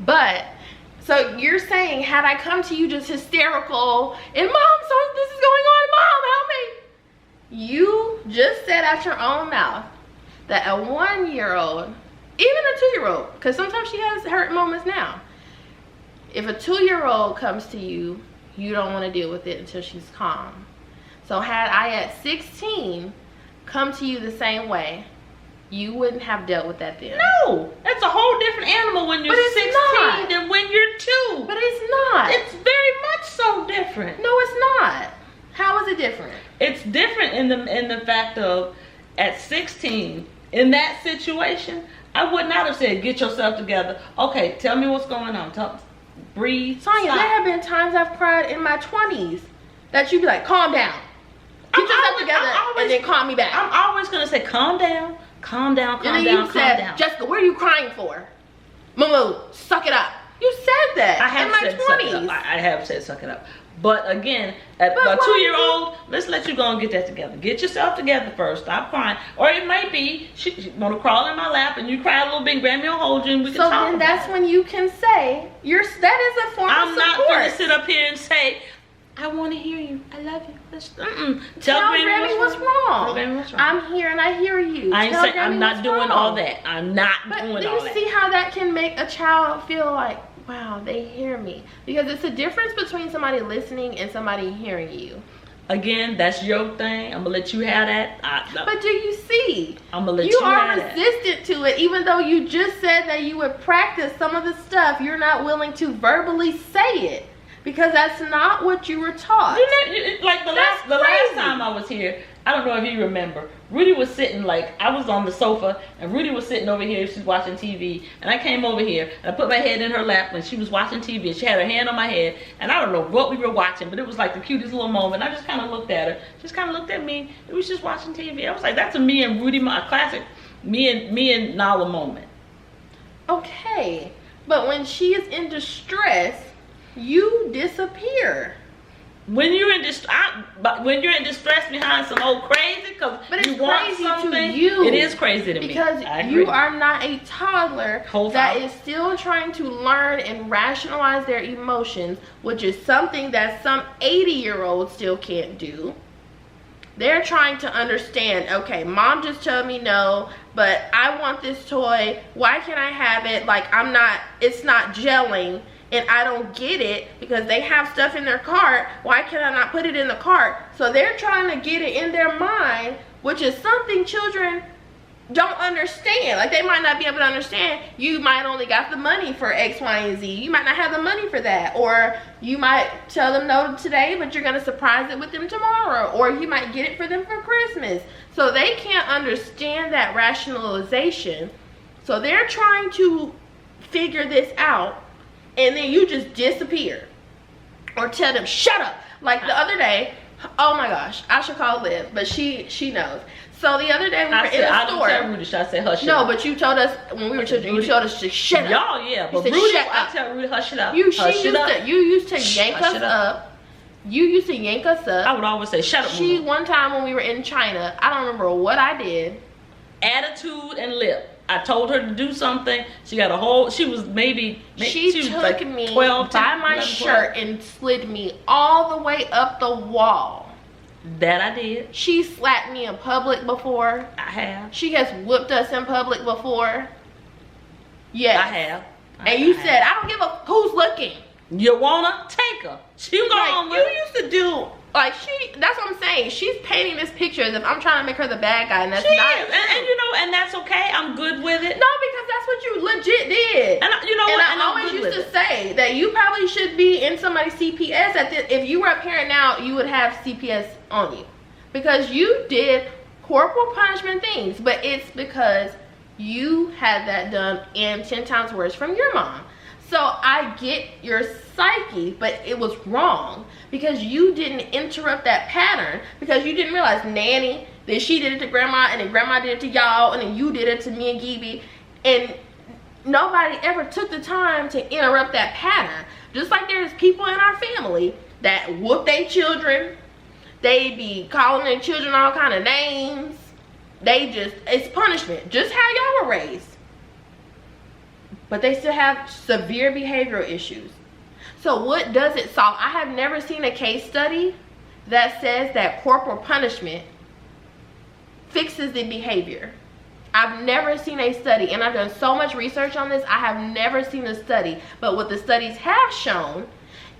But so you're saying, had I come to you just hysterical and mom, so this is going on, mom, help me. You just said out your own mouth that a 1-year-old, even a 2-year-old, because sometimes she has hurt moments now. If a 2-year-old comes to you, you don't want to deal with it until she's calm. So had I at 16 come to you the same way, you wouldn't have dealt with that then. No, that's a whole different animal when you're 16 than when you're 2. But it's not. It's very much so different. No, it's not. How is it different? It's different in the fact of at 16, in that situation, I would not have said, get yourself together. Okay, tell me what's going on. Breathe. Sonya, there have been times I've cried in my 20s that you'd be like, calm down. Get yourself together and then call me back. I'm always going to say, calm down. Calm down, calm and down, you calm said, down. Jessica, what are you crying for? Momo, suck it up. You said that in my 20s. I have said suck it up. But again, at a 2-year-old, let's let you go and get that together. Get yourself together first. Stop crying. Or it might be she want to crawl in my lap and you cry a little bit, Grammy will hold you and we can talk about it. So then that's when you can say, that is a form of support. I'm not going to sit up here and say, I want to hear you. I love you. Tell Grammy what's wrong. Tell Grammy what's wrong. I'm here and I hear you. I ain't saying I'm not doing all that. I'm not doing all that. But you see how that can make a child feel like, wow, they hear me. Because it's a difference between somebody listening and somebody hearing you. Again, that's your thing. I'm going to let you have that. But do you see? I'm going to let you have that. You are resistant to it, even though you just said that you would practice some of the stuff. You're not willing to verbally say it. Because that's not what you were taught. Like the last time I was here, I don't know if you remember, Rudy was sitting, like, I was on the sofa, and Rudy was sitting over here, she's watching TV, and I came over here, and I put my head in her lap when she was watching TV, and she had her hand on my head, and I don't know what we were watching, but it was like the cutest little moment. I just kind of looked at her, just kind of looked at me, and we was just watching TV. I was like, that's a me and Rudy, my classic, me and Nala moment. Okay, but when she is in distress, you disappear. When you're in distress behind some old crazy, because you want something, to you. It is crazy to me. Because you are not a toddler that is still trying to learn and rationalize their emotions, which is something that some 80-year-olds still can't do. They're trying to understand, okay, mom just told me no, but I want this toy. Why can't I have it? Like, it's not gelling. And I don't get it because they have stuff in their cart. Why can I not put it in the cart? So they're trying to get it in their mind, which is something children don't understand. Like, they might not be able to understand. You might only got the money for X, Y, and Z. You might not have the money for that. Or you might tell them no today, but you're going to surprise it with them tomorrow. Or you might get it for them for Christmas. So they can't understand that rationalization. So they're trying to figure this out. And then you just disappear. Or tell them, shut up. Like the other day, oh my gosh, I should call Liv, but she knows. So the other day we were in the store. I Rudy, should I say hush it No, up? but you told us when we were children, you told us to shut up. Y'all, yeah, but Rudy, I tell Rudy, hush it up. You used to yank us up. You used to yank us up. I would always say, shut up. One time when we were in China, I don't remember what I did. Attitude and lip. I told her to do something. She got a whole, she was maybe she was took like me 12, by 10, my 11, shirt 12. And slid me all the way up the wall. That I did. She slapped me in public before. I have. She has whooped us in public before. Yes. I have. And you said, I don't give a who's looking. You wanna take her. She gone. You used to do, like, that's what I'm saying. She's painting this picture as if I'm trying to make her the bad guy, and that's not. And you know, and that's okay. I'm good with it. No, because that's what you legit did. And you know what? And I always used to say that you probably should be in somebody's CPS at this. If you were a parent now, you would have CPS on you. Because you did corporal punishment things, but it's because you had that done and 10 times worse from your mom. So I get your psyche, but it was wrong because you didn't interrupt that pattern, because you didn't realize Nanny, then she did it to Grandma, and then Grandma did it to y'all, and then you did it to me and Gibi, and nobody ever took the time to interrupt that pattern. Just like there's people in our family that whoop their children, they be calling their children all kind of names. It's punishment, just how y'all were raised. but they still have severe behavioral issues. So what does it solve? I have never seen a case study that says that corporal punishment fixes the behavior. I've never seen a study, and I've done so much research on this, I have never seen a study. But what the studies have shown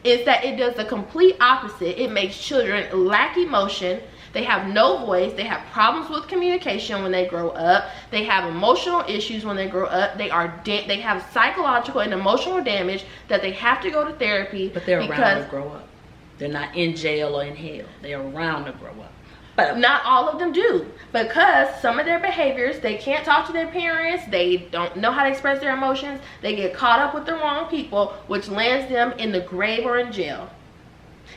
is that it does the complete opposite. It makes children lack emotion. They have no voice. They have problems with communication when they grow up. They have emotional issues when they grow up. They have psychological and emotional damage that they have to go to therapy. But they're around to grow up. They're not in jail or in hell. They're around to grow up. But not all of them do, because some of their behaviors, they can't talk to their parents, they don't know how to express their emotions, they get caught up with the wrong people, which lands them in the grave or in jail.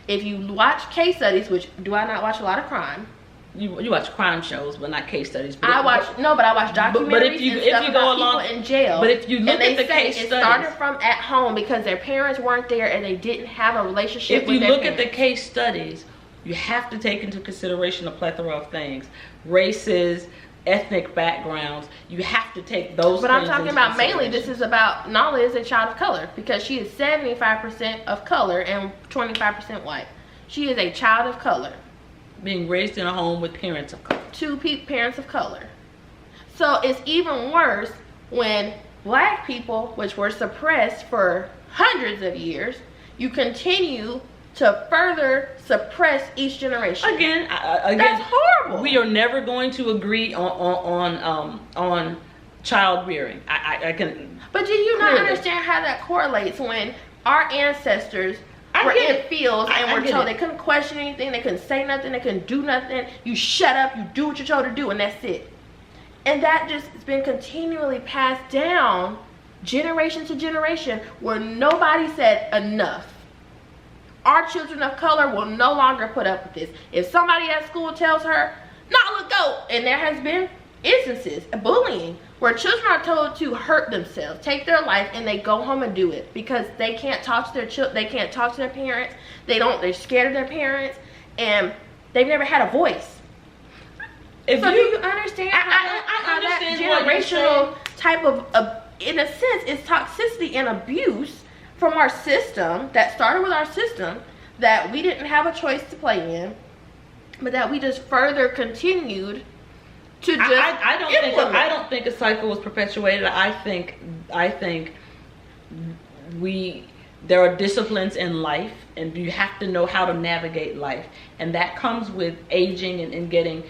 If you watch case studies, which do I not watch a lot of crime? You watch crime shows, but not case studies. But I watch documentaries but if you go about along, people in jail. But if you look at the case studies, it started from at home because their parents weren't there and they didn't have a relationship with their parents. If you look at the case studies, you have to take into consideration a plethora of things. Races, ethnic backgrounds. You have to take those things. But I'm talking about mainly, this is about Nala is a child of color because she is 75% of color and 25% white. She is a child of color. Being raised in a home with parents of color. Two parents of color. So it's even worse when black people, which were suppressed for hundreds of years, you continue to further suppress each generation. Again, that's horrible. We are never going to agree on child rearing. I can. But do you not understand how that correlates when our ancestors were in fields and were told they couldn't question anything, they couldn't say nothing, they couldn't do nothing. You shut up, you do what you're told to do, and that's it. And that just has been continually passed down generation to generation where nobody said enough. Our children of color will no longer put up with this. If somebody at school tells her, Nala, go, and there has been instances of bullying where children are told to hurt themselves, take their life, and they go home and do it because they can't talk to their they can't talk to their parents. They're scared of their parents, and they've never had a voice. Do you understand how that generational type of, in a sense, is toxicity and abuse from our system that started with our system that we didn't have a choice to play in, but that we just further continued to just I don't think a cycle was perpetuated. I think there are disciplines in life, and you have to know how to navigate life, and that comes with aging and getting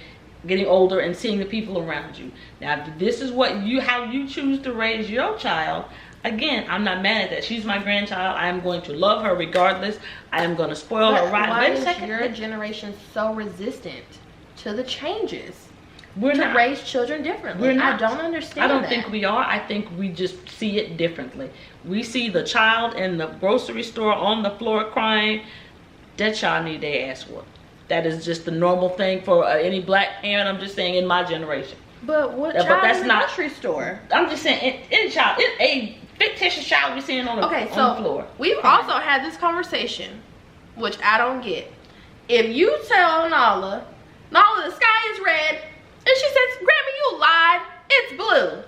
older and seeing the people around you. Now, if this is how you choose to raise your child. Again, I'm not mad at that. She's my grandchild. I am going to love her regardless. I am going to spoil her right. Why is your generation so resistant to the changes? Raise children differently. I don't understand. I don't think we are. I think we just see it differently. We see the child in the grocery store on the floor crying. That child need their ass whooped. That is just the normal thing for any black parent. I'm just saying in my generation. But what child in the grocery store? I'm just saying any child. A fictitious child we're seeing on the floor. We've also had this conversation, which I don't get. If you tell Nala, the sky is red, and she says, Grandma, you lied, it's blue.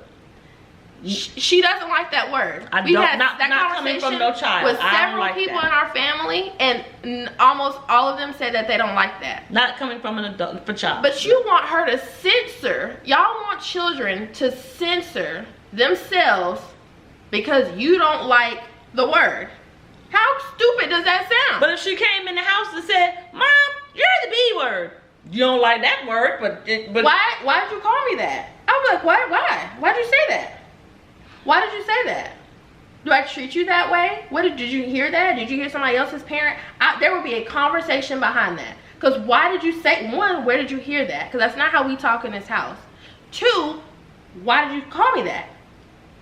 She doesn't like that word. We had that conversation from no child. With several people in our family, and almost all of them said that they don't like that. Not coming from an adult, for child. But you want her to censor. Y'all want children to censor themselves because you don't like the word. How stupid does that sound? But if she came in the house and said, Mom, you're the B word. You don't like that word, but why did you call me that? I was like, why'd you say that? Why did you say that? Do I treat you that way? Did you hear that? Did you hear somebody else's parent? There would be a conversation behind that. Because why did you say, one, where did you hear that? Because that's not how we talk in this house. Two, why did you call me that?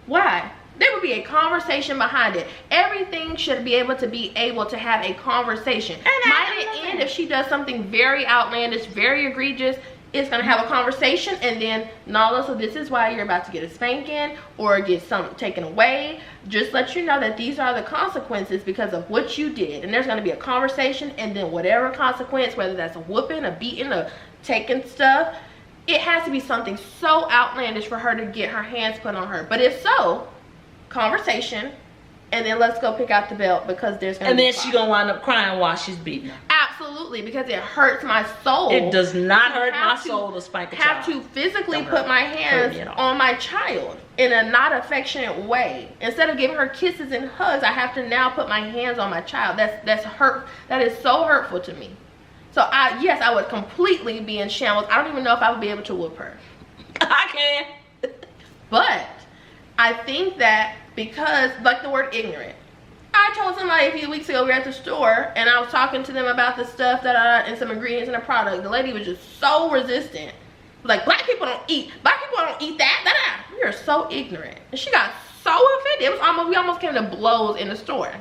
Why? There would be a conversation behind it. Everything should be able to have a conversation. Might it end if she does something very outlandish, very egregious? It's going to have a conversation, and then Nala, so this is why you're about to get a spanking or get something taken away. Just let you know that these are the consequences because of what you did. And there's going to be a conversation, and then whatever consequence, whether that's a whooping, a beating, a taking stuff, it has to be something so outlandish for her to get her hands put on her. But if so, conversation, and then let's go pick out the belt because there's gonna be she gonna wind up crying while she's beating her. Absolutely, because it hurts my soul. It does not hurt my soul to spank a child. Have to physically put my hands on my child in a not affectionate way. Instead of giving her kisses and hugs, I have to now put my hands on my child. That's hurt. That is so hurtful to me. So yes, I would completely be in shambles. I don't even know if I would be able to whoop her. I can. But I think that because, like the word ignorant, I told somebody a few weeks ago, we were at the store, and I was talking to them about the stuff and some ingredients in a product. The lady was just so resistant. Like, black people don't eat that. We are so ignorant. And she got so offended. We almost came to blows in the store.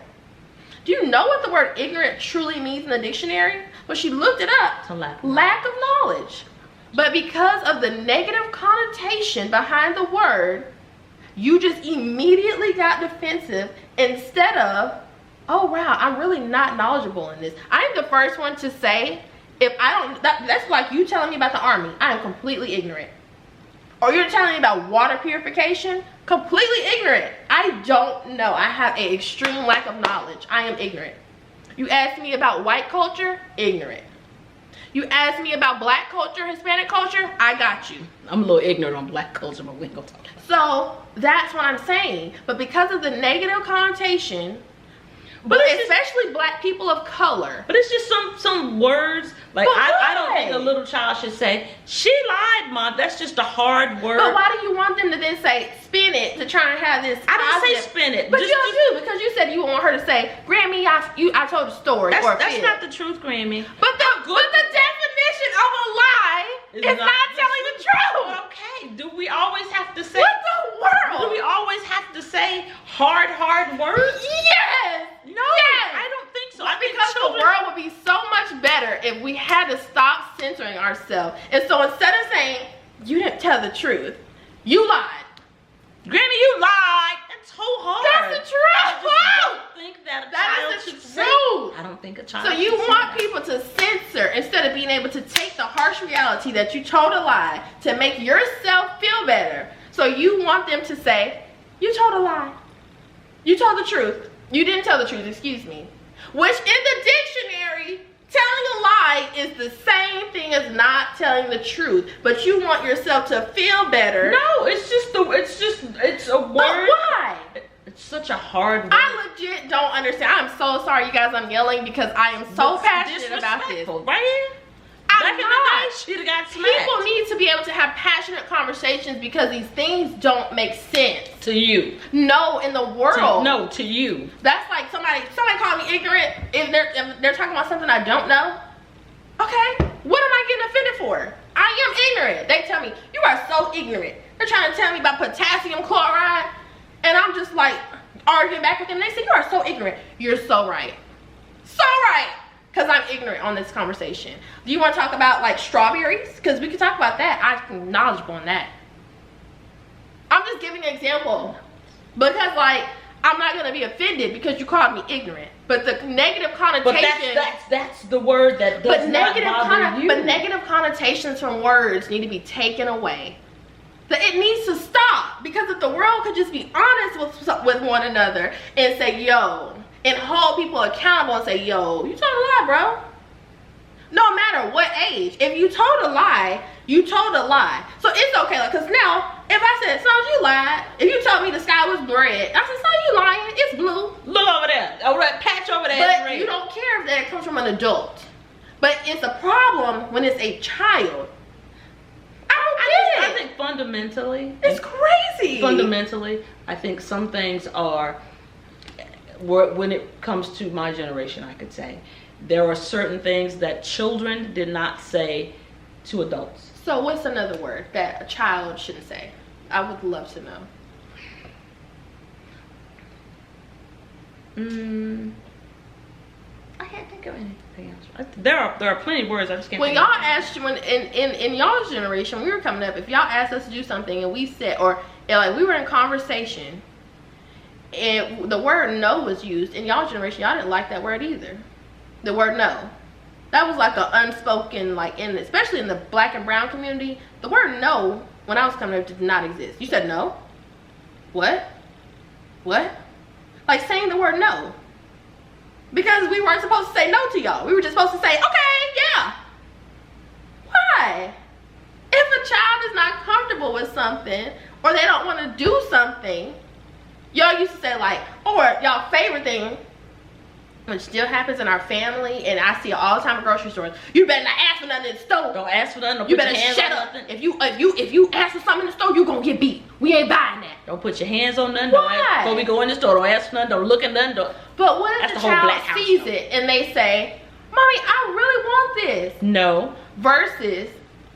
Do you know what the word ignorant truly means in the dictionary? Well, she looked it up. Lack of knowledge. But because of the negative connotation behind the word, you just immediately got defensive instead of, oh wow, I'm really not knowledgeable in this. I'm the first one to say, if I don't, that's like you telling me about the army. I am completely ignorant. Or you're telling me about water purification, completely ignorant. I don't know. I have an extreme lack of knowledge. I am ignorant. You ask me about white culture, ignorant. You ask me about black culture, Hispanic culture, I got you. I'm a little ignorant on black culture, but we ain't gonna talk about it. So that's what I'm saying. But because of the negative connotation, but especially black people of color. But it's just some words. Like, I don't think a little child should say, she lied, Mom. That's just a hard word. But why do you want them to then say, spin it, to try and have this I didn't say spin it. But you do, because you said you want her to say, Grammy, I told a story. That's not the truth, Grammy. But the definition of a lie is not telling the truth. Okay, do we always have to say? What the world? Do we always have to say hard words? Yes. No, yes. I don't think so. Because the world would be so much better if we had to stop censoring ourselves. And so instead of saying, you didn't tell the truth, you lied. Granny, you lied. That's so hard. That's the truth. I don't think that is the truth. I don't think a child So you want people to censor instead of being able to take the harsh reality that you told a lie to make yourself feel better. So you want them to say, you told a lie. You told the truth. You didn't tell the truth, excuse me. Which in the dictionary, telling a lie is the same thing as not telling the truth. But you want yourself to feel better. No, it's a word. But why? It's such a hard word. I legit don't understand. I'm so sorry, you guys, I'm yelling because I am so passionate about this. Right? Back in the day, she'd have got smacked. People need to be able to have passionate conversations because these things don't make sense. To you. No, in the world. To you. That's like somebody call me ignorant if they're talking about something I don't know. Okay, what am I getting offended for? I am ignorant. They tell me, you are so ignorant. They're trying to tell me about potassium chloride, and I'm just like arguing back with them. They say, you are so ignorant. You're so right. So right. Because I'm ignorant on this conversation. Do you want to talk about like strawberries? Because we can talk about that. I'm knowledgeable on that. I'm just giving an example. Because like, I'm not going to be offended because you called me ignorant. But the negative connotation. But that's the word that does not bother you. But negative connotations from words need to be taken away. It needs to stop. Because if the world could just be honest with one another and say, yo, and hold people accountable and say, yo, you told a lie, bro. No matter what age. If you told a lie, you told a lie. So it's okay. Like, because now, if I said, son, you lied. If you told me the sky was red, I said, son, you lying. It's blue. Look over there. Over that patch over there. But red. You don't care if that comes from an adult. But it's a problem when it's a child. I think fundamentally. It's crazy. Fundamentally, I think some things are, when it comes to my generation, I could say, there are certain things that children did not say to adults. So what's another word that a child shouldn't say? I would love to know. I can't think of anything else. There are plenty of words. I just can't. When y'all asked, in y'all's generation, when we were coming up, if y'all asked us to do something and we said, like we were in conversation, and the word no was used, in y'all generation, y'all didn't like that word either. The word no. That was like an unspoken, like especially in the black and brown community, the word no, when I was coming up, did not exist. You said no? What? What? Like saying the word no. Because we weren't supposed to say no to y'all. We were just supposed to say, okay, yeah. Why? If a child is not comfortable with something, or they don't want to do something, y'all used to say like, or y'all favorite thing, which still happens in our family, and I see it all the time at grocery stores. You better not ask for nothing in the store. Don't ask for nothing. Don't You put better your hands shut on up. nothing. If you ask for something in the store, you gonna get beat. We ain't buying that. Don't put your hands on nothing. Why? Before we go in the store, don't ask for nothing. Don't look at nothing. But what if That's the the whole black child house sees stuff. it and they say, Mommy, I really want this. No. Versus,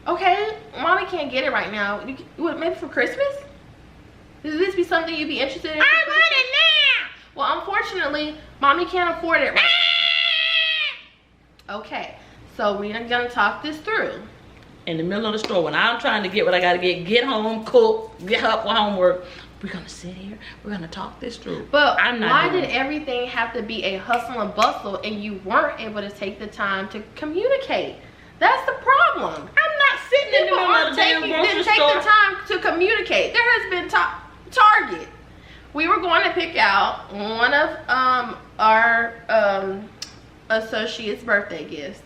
okay, Mommy can't get it right now. Maybe for Christmas? Would this be something you'd be interested in? I want it now. Well, unfortunately, Mommy can't afford it right now. Okay, so we're gonna talk this through. In the middle of the store, when I'm trying to get what I gotta get home, cook, get help with homework, we're gonna sit here, we're gonna talk this through. But I'm not why doing did everything have to be a hustle and bustle and you weren't able to take the time to communicate? That's the problem. I'm not sitting in the People middle of aren't the damn didn't grocery take store. the time to communicate. There has been Target. We were going to pick out one of our associates' birthday gifts,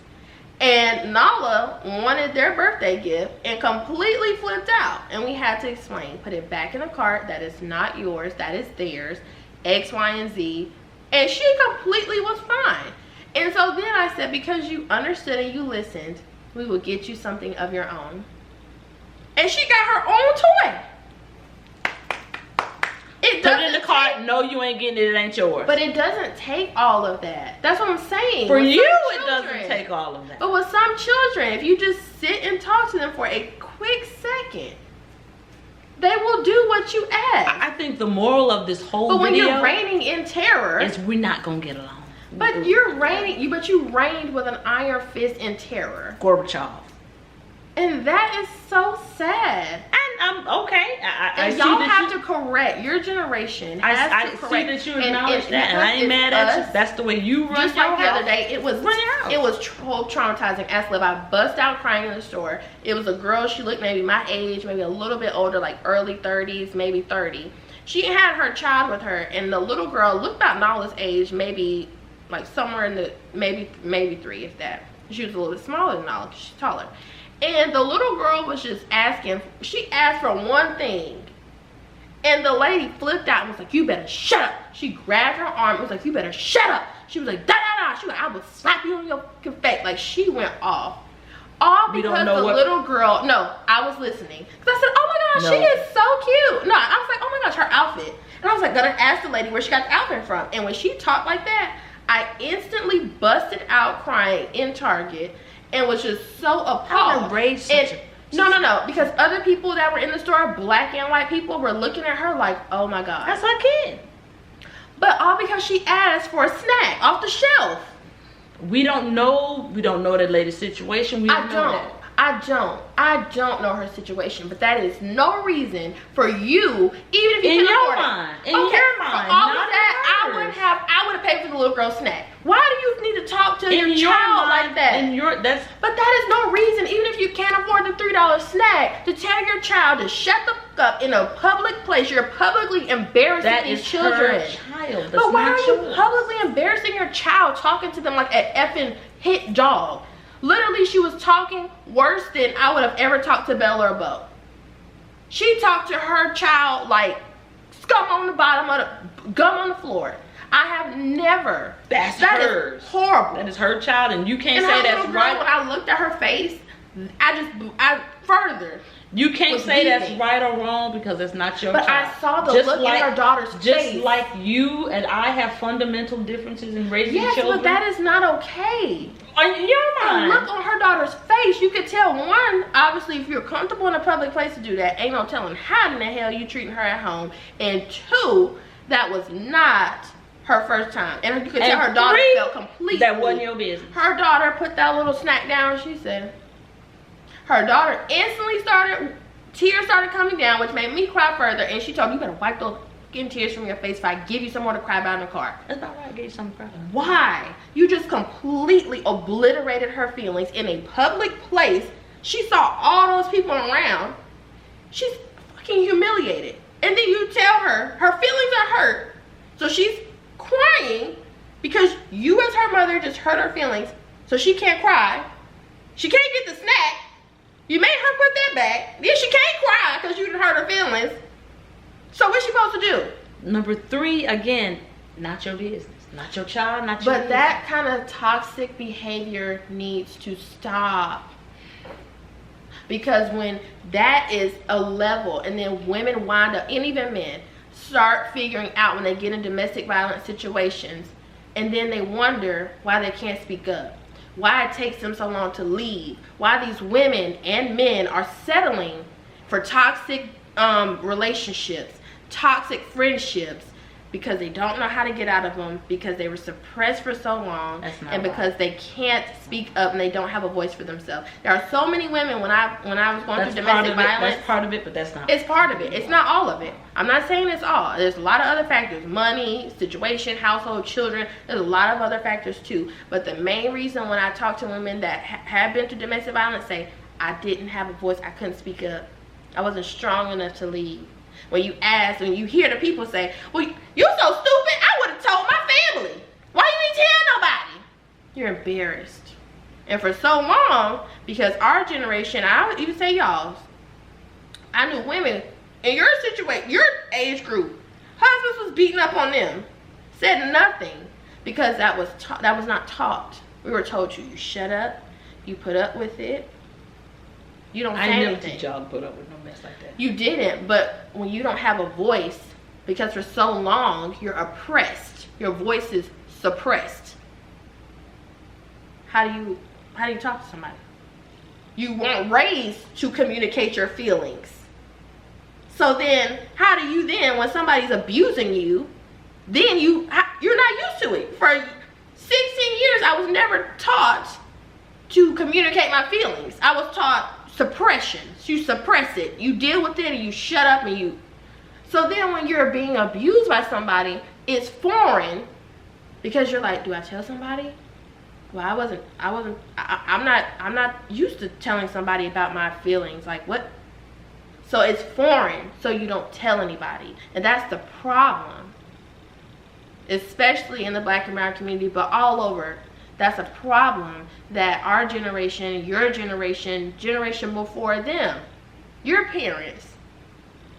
and Nala wanted their birthday gift and completely flipped out, and we had to explain, put it back in the cart, that is not yours, that is theirs, X, Y, and Z, and she completely was fine. And so then I said, because you understood and you listened, we will get you something of your own. And she got her own toy. It Put it in the doesn't cart. take- No, you ain't getting it. It ain't yours. But it doesn't take all of that. That's what I'm saying. For With you, some it children- doesn't take all of that. But with some children, if you just sit and talk to them for a quick second, they will do what you ask. I think the moral of this whole But when video you're reigning in terror, is we're not gonna get along. but you're reigning, but you reigned with an iron fist in terror, Gorbachev. and that is so sad. And I'm okay. I And see y'all that have you, to correct. Your generation has I to see correct. that you acknowledge that, and I ain't because mad it's at you. us, That's the way you run just your like the house. other day, it was Run your house. it was traumatizing as live. I bust out crying in the store. It was a girl. She looked maybe my age, maybe a little bit older, like early 30s, maybe 30. She had her child with her, and the little girl looked about Nala's age, maybe like somewhere in the maybe 3, if that. She was a little bit smaller than Nala because she's taller. And the little girl was just asking. She asked for one thing. And the lady flipped out and was like, you better shut up. She grabbed her arm and was like, you better shut up. She was like, da da da. She was like, I will slap you on your face. Like, she went off. All We don't because know the what- little girl, no, I was listening. Because I said, oh my gosh, No. she is so cute. No, I was like, oh my gosh, her outfit. And I was like, gonna ask the lady where she got the outfit from. And when she talked like that, I instantly busted out crying in Target and was just so appalled. I've raised And- such a- no, because other people that were in the store, black and white people, were looking at her like, oh my God. That's her kid. But all because she asked for a snack off the shelf. We don't know that lady's situation. We don't know that. I don't know her situation, but that is no reason for you, even if you In can your afford mind. it. In your For mind, all of not that, in I would hers. have paid for the little girl's snack. Why do you need to talk to In your child mind, like that? that's But that is no reason, even if you can't afford the $3 snack, to tell your child to shut the fuck up in a public place. You're publicly embarrassing that these is children. her child. That's But why not are you yours. publicly embarrassing your child, talking to them like an effing hit dog? Literally, she was talking worse than I would have ever talked to Bella or Bo. She talked to her child like scum on the bottom of the gum on the floor. I have never. That is horrible. That is her child, and you can't And say her that's little girl, right. when I looked at her face, I further. You can't was say that's weeping. right or wrong because it's not your But child. I saw the Just look in her daughter's Just face. like you and I have fundamental differences in raising Yes, children. but that is not okay. in your The mind. look on her daughter's face, you could tell, one, obviously, if you're comfortable in a public place to do that, ain't no telling how in the hell you treating her at home. And two, that was not her first time. And you could tell her daughter three, felt completely. That wasn't your business. Her daughter put that little snack down, and she said, her daughter instantly tears started coming down, which made me cry further. And she told me, you better wipe those fucking tears from your face if I give you some more to cry about in the car. That's not why I gave you something to cry about. Why? You just completely obliterated her feelings in a public place. She saw all those people around. She's fucking humiliated. And then you tell her feelings are hurt. So she's crying because you as her mother just hurt her feelings. So she can't cry. She can't get the snack. You made her put that back. Then she can't cry because you done hurt her feelings. So what's she supposed to do? Number 3, again, not your business. Not your child, not your business. But that kind of toxic behavior needs to stop. Because when that is a level, and then women wind up, and even men, start figuring out when they get in domestic violence situations, and then they wonder why they can't speak up. Why it takes them so long to leave. Why these women and men are settling for toxic relationships, toxic friendships, because they don't know how to get out of them, because they were suppressed for so long, and because they can't speak up and they don't have a voice for themselves. There are so many women when I was going through domestic violence. That's part of it, but that's not. It's part of it. It's not all of it. I'm not saying it's all. There's a lot of other factors: money, situation, household, children. There's a lot of other factors too. But the main reason when I talk to women that have been through domestic violence, say, I didn't have a voice. I couldn't speak up. I wasn't strong enough to leave. When you ask, when you hear the people say, well, you so stupid, I would have told my family. Why you didn't tell nobody? You're embarrassed. And for so long, because our generation, I would even say y'all's, I knew women in your situation, your age group, husbands was beating up on them, said nothing, because that was not taught. We were told you shut up, you put up with it. You don't say anything. I never teach y'all to put up with no mess like that. You didn't, but when you don't have a voice, because for so long you're oppressed, your voice is suppressed. How do you talk to somebody? You weren't raised to communicate your feelings. So then, how do you then, when somebody's abusing you, then you're not used to it. For 16 years, I was never taught to communicate my feelings. I was taught suppression. You suppress it. You deal with it and you shut up and you. So then when you're being abused by somebody, it's foreign, because you're like, do I tell somebody? Well, I'm not used to telling somebody about my feelings. Like, what? So it's foreign, so you don't tell anybody. And that's the problem. Especially in the Black and brown community, but all over. That's a problem that our generation, your generation before them, your parents,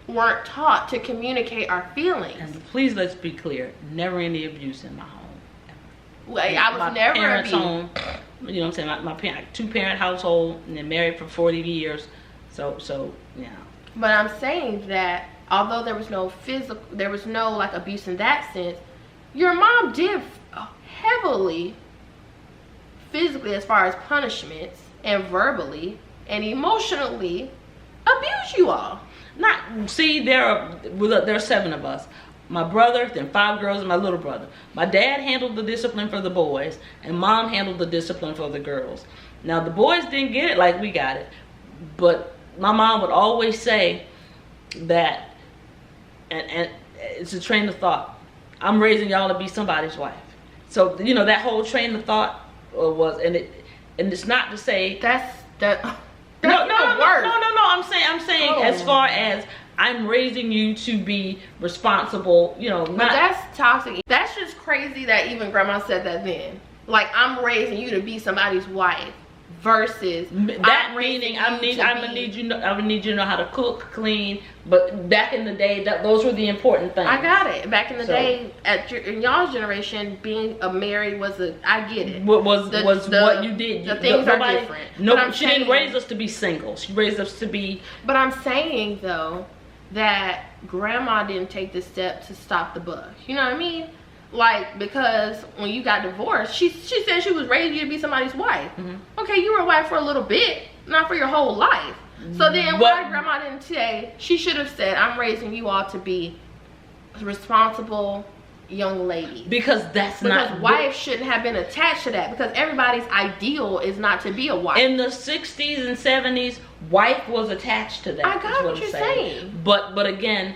weren't taught to communicate our feelings. And please, let's be clear, never any abuse in my home. Well, I was never abused. Home, you know what I'm saying? My parent, 2-parent household, and then married for 40 years. So yeah. But I'm saying that although there was no like abuse in that sense, your mom did heavily, physically, as far as punishments, and verbally and emotionally abuse you all. There are 7 of us. My brother, then 5 girls, and my little brother. My dad handled the discipline for the boys, and mom handled the discipline for the girls. Now the boys didn't get it like we got it, but my mom would always say that, and it's a train of thought, I'm raising y'all to be somebody's wife. So you know that whole train of thought was, and it's not to say No. I'm saying as far as I'm raising you to be responsible, you know. But that's toxic. That's just crazy that even grandma said that then. Like, I'm raising you to be somebody's wife, versus that meaning I would need you to know how to cook, clean. But back in the day, those were the important things. I got it. Back in the day, in y'all's generation, being married I get it. What you did. The things are different. No, she didn't raise us to be single. She raised us to be. But I'm saying though that grandma didn't take the step to stop the buck. You know what I mean? Like, because when you got divorced, she said she was raising you to be somebody's wife. Mm-hmm. Okay, you were a wife for a little bit, not for your whole life. So then why grandma didn't say, she should have said, I'm raising you all to be responsible young ladies. Because wife shouldn't have been attached to that, because everybody's ideal is not to be a wife. In the 60s and 70s, wife was attached to that. I got what you're saying. But again,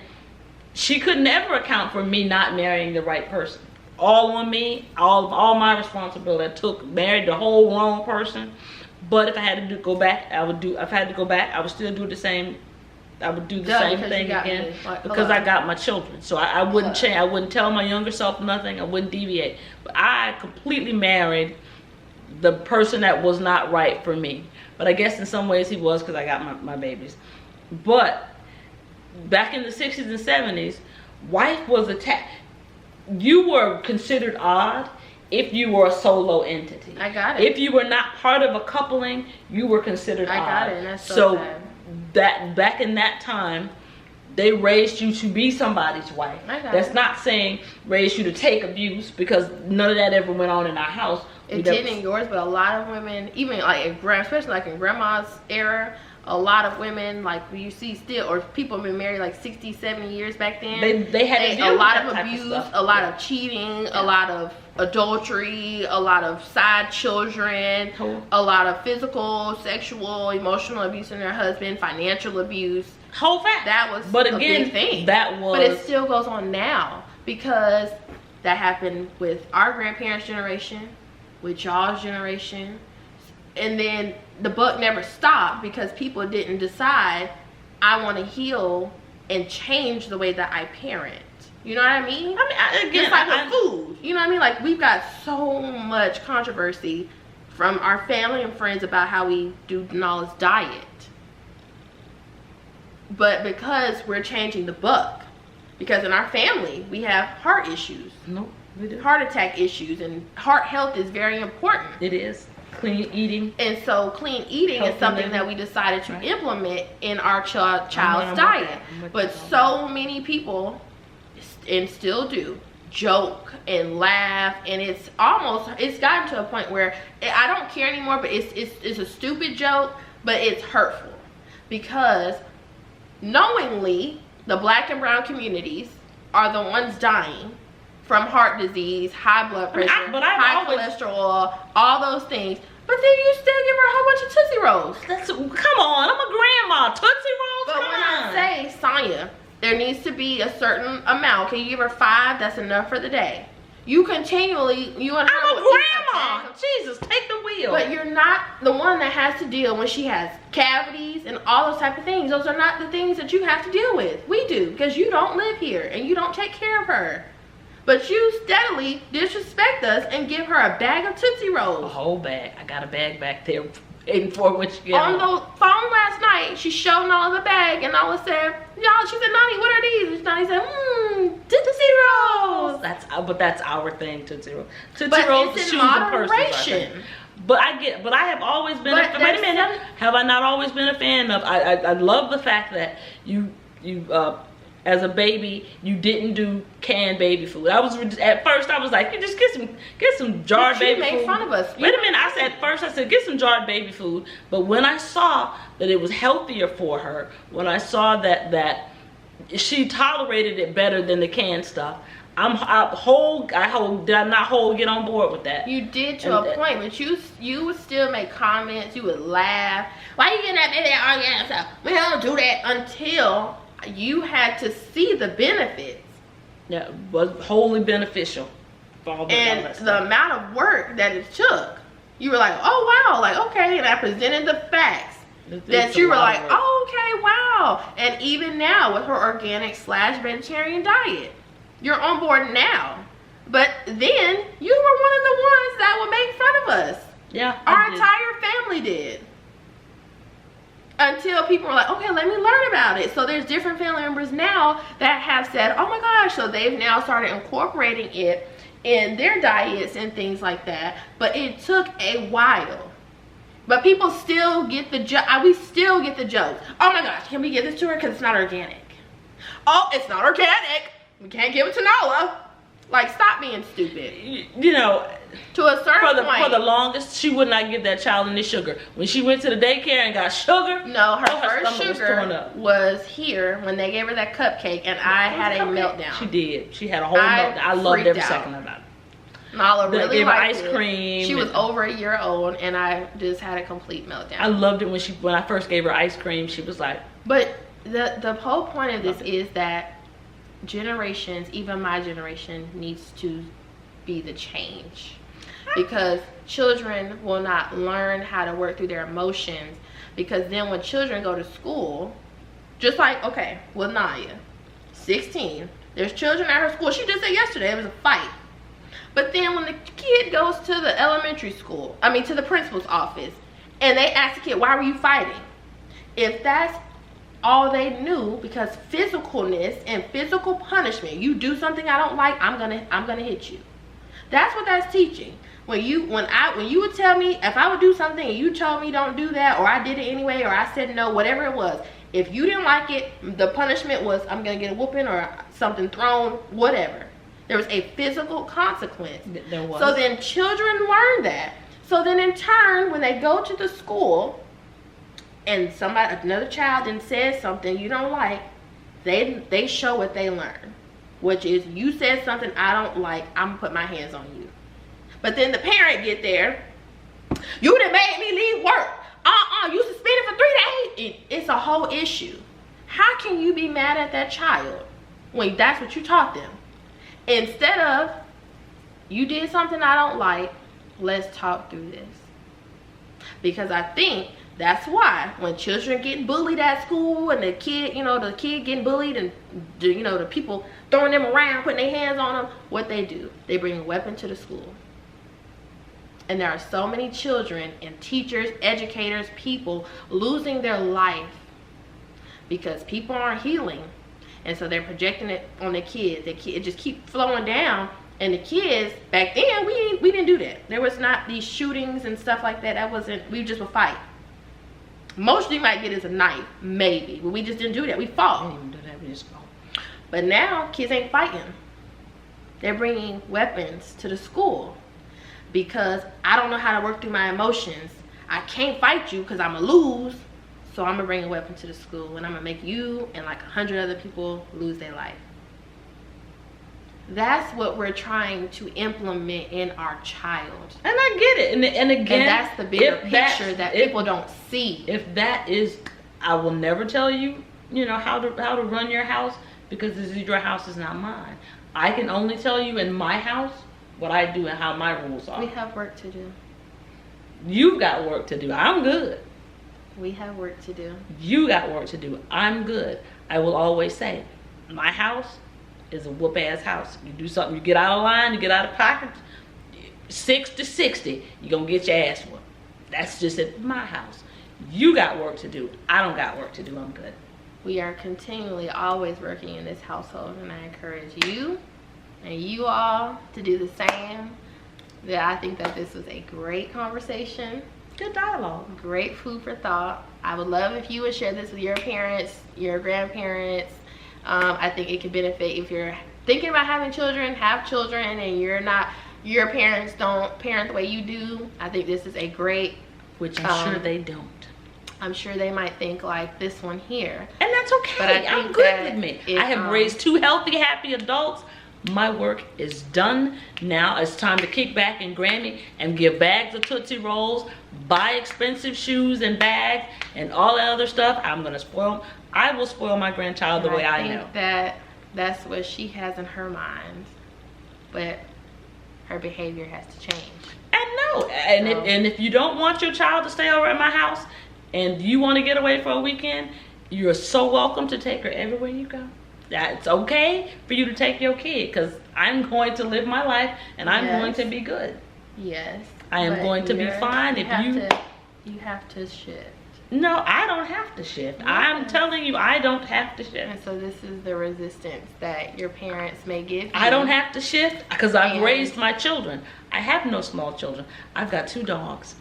she could never account for me not marrying the right person. All on me, all my responsibility. I married the whole wrong person. But if I had to go back, I would still do it the same I would do the same thing again because I got my children. So I wouldn't change. I wouldn't tell my younger self nothing. I wouldn't deviate. But I completely married the person that was not right for me. But I guess in some ways he was, because I got my babies. But back in the 60s and 70s, wife was attacked. You were considered odd if you were a solo entity. I got it. If you were not part of a coupling, you were considered odd. I got it, and that's so sad. That back in that time, they raised you to be somebody's wife. That's not saying raised you to take abuse, because none of that ever went on in our house. It did in yours, but a lot of women, even like especially like in grandma's era, a lot of women, like you see still, or people have been married like 60, 70 years back then. They had a lot of abuse, a lot of cheating, a lot of adultery, a lot of side children, a lot of physical, sexual, emotional abuse in their husband, financial abuse. Whole fact. That was a big thing. But it still goes on now, because that happened with our grandparents' generation, with y'all's generation, and then the buck never stopped because people didn't decide, I want to heal and change the way that I parent. You know what I mean? Again, it's like with food. You know what I mean? Like, we've got so much controversy from our family and friends about how we do Denala's diet. But because we're changing the buck, because in our family we have heart issues. No, we do. Heart attack issues, and heart health is very important. It is. Clean eating. And so clean eating is something that we decided to implement in our child's diet. But so many people, and still do, joke and laugh, and it's gotten to a point where I don't care anymore, but it's a stupid joke, but it's hurtful, because knowingly the Black and brown communities are the ones dying from heart disease, high blood pressure, high cholesterol, all those things. But then you still give her a whole bunch of Tootsie Rolls. Come on, I'm a grandma. Tootsie Rolls, but when I say, Sonya, there needs to be a certain amount. Can you give her 5? That's enough for the day. You continually, you and her. I'm a grandma. Jesus, take the wheel. But you're not the one that has to deal when she has cavities and all those type of things. Those are not the things that you have to deal with. We do, because you don't live here and you don't take care of her. But you steadily disrespect us and give her a bag of Tootsie Rolls. A whole bag. I got a bag back there waiting for which on the phone last night, she showed Nala the bag, and Nala said, "Y'all," she said, "Nani, what are these?" And Nani said, Tootsie Rolls. That's our thing, Tootsie Rolls. Tootsie Rolls is in moderation. But I have always been wait a minute. Have I not always been a fan of? I love the fact that you as a baby, you didn't do canned baby food. At first I was like, you just get some jarred baby food. You made fun of us. Wait a minute. I said get some jarred baby food. But when I saw that it was healthier for her, when I saw that she tolerated it better than the canned stuff, did I not get on board with that? You did to a point, but you would still make comments. You would laugh. Why you getting that baby that stuff? We don't do that until you had to see the benefits. Yeah, it was wholly beneficial for all and the amount of work that it took. You were like, oh wow, like okay, and I presented the facts that you were like, oh okay, wow. And even now with her organic / vegetarian diet, you're on board now. But then you were one of the ones that would make fun of us. Yeah, our entire family did. Until people were like, okay, let me learn about it. So there's different family members now that have said, oh my gosh, so they've now started incorporating it in their diets and things like that. But it took a while. But people still get the joke. We still get the joke. Oh my gosh, can we give this to her because it's not organic? Oh, it's not organic. We can't give it to Nala. Like, stop being stupid. You know, to a certain point. For the longest, she would not give that child any sugar. When she went to the daycare and got sugar, no, her first sugar was here when they gave her that cupcake, and I had a meltdown. She did. She had a whole meltdown. I loved every second of that. Nala really gave her liked ice cream. She was over a year old, and I just had a complete meltdown. I loved it when I first gave her ice cream. She was like. But the whole point of this is that generations, even my generation, needs to be the change, because children will not learn how to work through their emotions, because then when children go to school, Just like, okay, with Naya, 16. There's children at her school. She just said yesterday it was a fight. But then when the kid goes to the elementary school, to the principal's office, and they ask the kid, why were you fighting? If that's all they knew, because physicalness and physical punishment, you do something I don't like, I'm gonna hit you. That's what that's teaching. When you would tell me, if I would do something and you told me don't do that, or I did it anyway, or I said no, whatever it was, if you didn't like it, the punishment was I'm gonna get a whooping or something thrown, whatever. There was a physical consequence. There was. So then children learn that. So then in turn, when they go to the school and another child then says something you don't like, they show what they learn, which is you said something I don't like, I'm gonna put my hands on you. But then the parent get there, you done made me leave work. You suspended for 3 days. It's a whole issue. How can you be mad at that child when that's what you taught them? Instead of, you did something I don't like, let's talk through this. Because I think that's why when children get bullied at school and the kid getting bullied and the people throwing them around, putting their hands on them, what they do, they bring a weapon to the school. And there are so many children and teachers, educators, people losing their life because people aren't healing. And so they're projecting it on the kids. It just keep flowing down. And the kids, back then, we didn't do that. There was not these shootings and stuff like that. We just would fight. Most you might get is a knife, maybe. But we just didn't do that. We fought. We didn't even do that. We just fought. But now, kids ain't fighting. They're bringing weapons to the school. Because I don't know how to work through my emotions. I can't fight you because I'm going to lose. So I'm going to bring a weapon to the school. And I'm going to make you and like 100 other people lose their life. That's what we're trying to implement in our child. And I get it. And again, and that's the bigger picture that people don't see. If that is, I will never tell you, how to run your house, because this is your house, is not mine. I can only tell you in my house what I do and how my rules are. We have work to do. You've got work to do. I'm good. We have work to do. You got work to do. I'm good. I will always say, my house is a whoop-ass house. You do something, you get out of line, you get out of pocket, 6 to 60, you're going to get your ass whooped. That's just at my house. You got work to do. I don't got work to do. I'm good. We are continually always working in this household, and I encourage you and you all to do the same. Yeah, I think that this was a great conversation. Good dialogue. Great food for thought. I would love if you would share this with your parents, your grandparents. I think it could benefit if you're thinking about having children, have children, and your parents don't parent the way you do. I think this is a great, which I'm sure they don't. I'm sure they might think like this one here. And that's okay. But I'm good with me. I have raised 2 healthy, happy adults. My work is done. Now it's time to kick back and Grammy and give bags of Tootsie Rolls, buy expensive shoes and bags and all that other stuff. I will spoil my grandchild the way I know. I think that's what she has in her mind. But her behavior has to change. And if you don't want your child to stay over at my house and you want to get away for a weekend, you're so welcome to take her everywhere you go. It's okay for you to take your kid, because I'm going to live my life and I'm going to be good. Yes. I am going to be fine if you have to shift. No, I don't have to shift. Yes. I'm telling you, I don't have to shift. And so this is the resistance that your parents may give you. I don't have to shift because I've raised my children. I have no small children. I've got 2 dogs.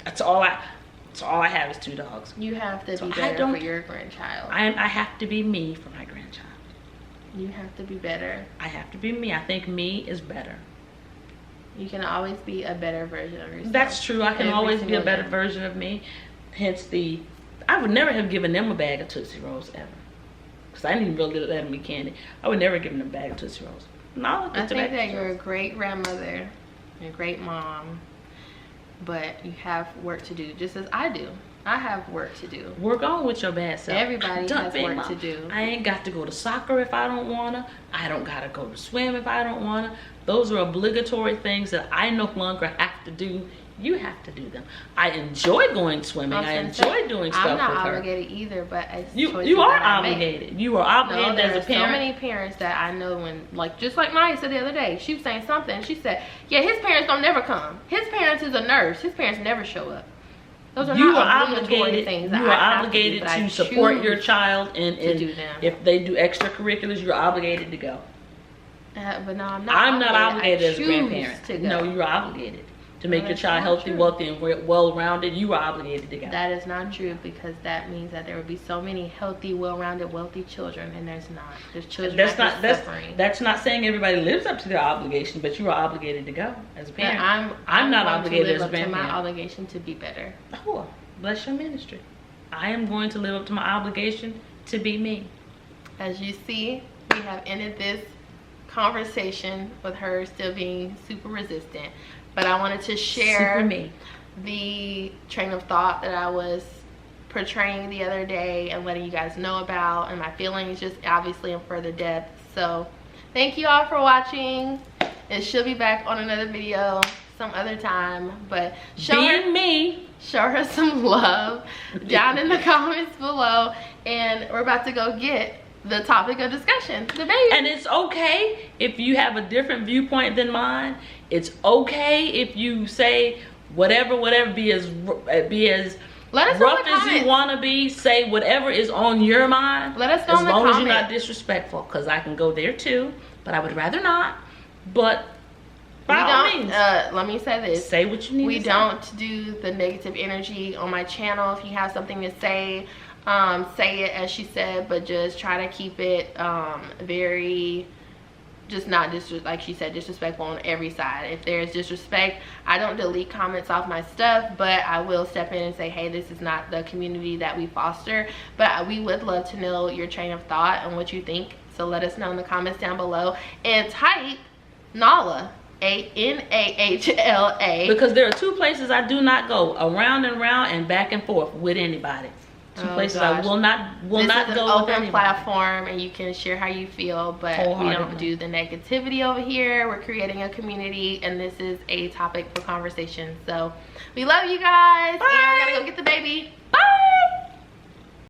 That's all I have is 2 dogs. You have to be better for your grandchild. I have to be me for my grandchild. You have to be better. I have to be me. I think me is better. You can always be a better version of yourself. That's true. I can always be a better version of me. Hence I would never have given them a bag of Tootsie Rolls ever. Because I didn't even really let them eat candy. I would never give them a bag of Tootsie Rolls. No, I think that you're a great grandmother and a great mom. But you have work to do, just as I do. I have work to do. Work on with your bad self. Everybody has work to do. I ain't got to go to soccer if I don't want to. I don't got to go to swim if I don't want to. Those are obligatory things that I no longer have to do You have to do them. I enjoy going swimming. I enjoy doing stuff with her. I'm not obligated either, but it's you are obligated. You are obligated as a parent. So many parents that I know when, like, just like Maya said the other day, she was saying something. She said, yeah, his parents don't never come. His parents is a nurse. His parents never show up. Those are not obligatory things. You are obligated to support your child, and if they do extracurriculars, you're obligated to go. But no, I'm not obligated as a grandparent. No, you're obligated to make your child healthy, wealthy, and well-rounded. You are obligated to go. That is not true, because that means that there would be so many healthy, well-rounded, wealthy children, and there's not. There's children suffering. That's not saying everybody lives up to their obligation, but you are obligated to go as a parent. I'm not obligated as a grandparent. To my obligation to be better. Oh, bless your ministry. I am going to live up to my obligation to be me. As you see, we have ended this conversation with her still being super resistant. But I wanted to share the train of thought that I was portraying the other day and letting you guys know about, and my feelings just obviously in further depth. So thank you all for watching. It should be back on another video some other time, but show her some love down in the comments below, and we're about to go get the topic of discussion, the baby. And it's okay if you have a different viewpoint than mine. It's okay if you say whatever, be as rough as you want to be. Say whatever is on your mind. Let us know in the comments. As long as you're not disrespectful, because I can go there too, but I would rather not. But by all means, let me say this. Say what you need to say. We don't do the negative energy on my channel. If you have something to say, say it, as she said, but just try to keep it very, just not like she said, disrespectful on every side. If there's disrespect, I don't delete comments off my stuff, but I will step in and say, hey, this is not the community that we foster. But we would love to know your train of thought and what you think, so let us know in the comments down below, and type Nahla, A-N-A-H-L-A, because there are two places I do not go, around and round and back and forth with anybody. Two places I will not go with anybody. This is an open platform, and you can share how you feel, but we don't do the negativity over here. We're creating a community, and this is a topic for conversation. So we love you guys. Bye. And we're gonna go get the baby. Bye.